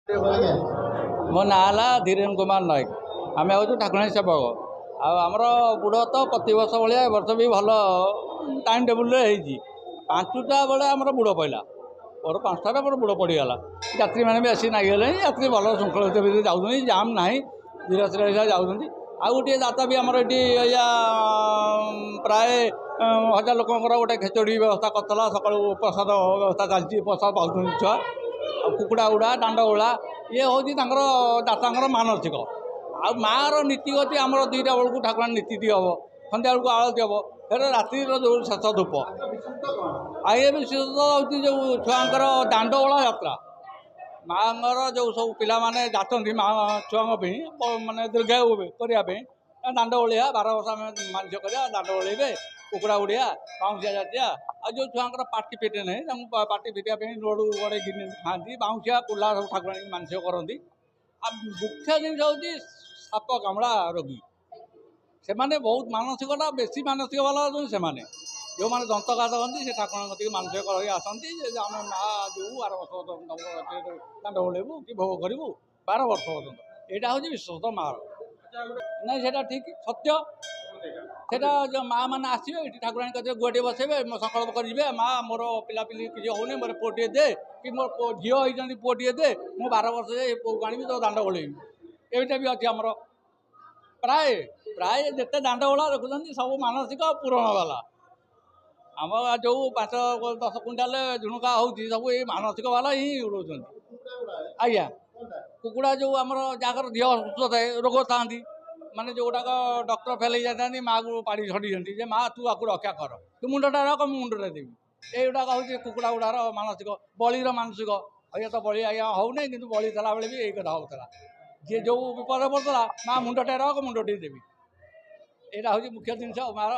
मो ना है धीरेन्द्र कुमार नायक। आम हूँ ठाकुराणी सेवक आमर बुढ़ तो प्रत वर्ष भाया वर्ष भी भल टाइम टेबुल पांचटा बेले आम बुढ़ पड़ा और पांचटा मोर बुढ़ पड़गला यात्री मैंने भी आसी नागिगले यात्री भल श्रृंखलित भितर जाऊँ जाम ना धीरे धीरे जाऊँ आ गोटे जाता भी आमर ये प्राय 1000 लोक गोटे खेचड़ी व्यवस्था करता सका प्रसाद व्यवस्था चलती प्रसाद पाँच छुआ कुकुड़ा उड़ा दांड उड़ा ये हूँ दाता मानसिक आ माँ नीतिगति आम 2टा बेलू ठाकुर नीति हम सन्ध्या बेलू आलती हम फिर राति जो शेष धूप आए विशेषतः हूँ जो छुआर दांड ओला यात्रा माँ जो सब पाने जाती माँ छुआ मानने दीर्घायु करने दांड ओलिया 12 वर्ष आम मानसिक करा दांड ओल्बे कुकुड़ा उड़िया बाउंसिया जातिया आ जो छुआर पार्टी फिटे नहीं पार्टी फिटापी लोड गोड़े खाती बाउंसिया कुला सब ठाकुर मानसिक करती आ मुख्य जिन हूँ साप कामुड़ा रोगी से माने बहुत मानसिकता बेसी मानसिक वाला से माने जो मैंने दंतघात करती से ठाकुर मानसिक कर आसती आम माँ जो 12 वर्ष दांड ओल्बू कि भोग करूँ 12 वर्ष पर्यटन यहाँ हूँ विश्वस्त माँ नहीं से ठीक सत्य सेटा जो माँ मैंने आसवे ये ठाकुराणी कहते गुआटे बसेबे संकल्प करेंगे माँ मोर पिलापिली किसी होने मोर पुओटे दे कि मोर झील होती पुओटे दे मु 12 वर्ष जाए पुओ को आनी तो दांड ओल्बी एटा भी अच्छी आमर प्राय प्राय जिते दांड ओला देखुं सब मानसिक पूरण वाला आम जो 5-10 क्विंटाल झुणुका होती सब ये मानसिक वाला ही उड़ाऊँ आज्ञा कुकुड़ा जो आमर जहाँ देह सुस्थ थाए रोग था माने जो गुड़ाक डॉक्टर फेल हो जाती माँ को पाड़ी छड़ी माँ तू आपको रक्षा कर तू मुंडटा रख मुंडे देवी युवाक हूँ कुकुड़ा गुड़ार मानसिक बलिर मानसिक ये तो बलि आज्ञा होना कि बलि थला बेले भी यही कथा होता जी जो विपद पड़ता माँ मुंडटे रख मुंडटे देवी यहाँ हूँ मुख्य जिनस मार।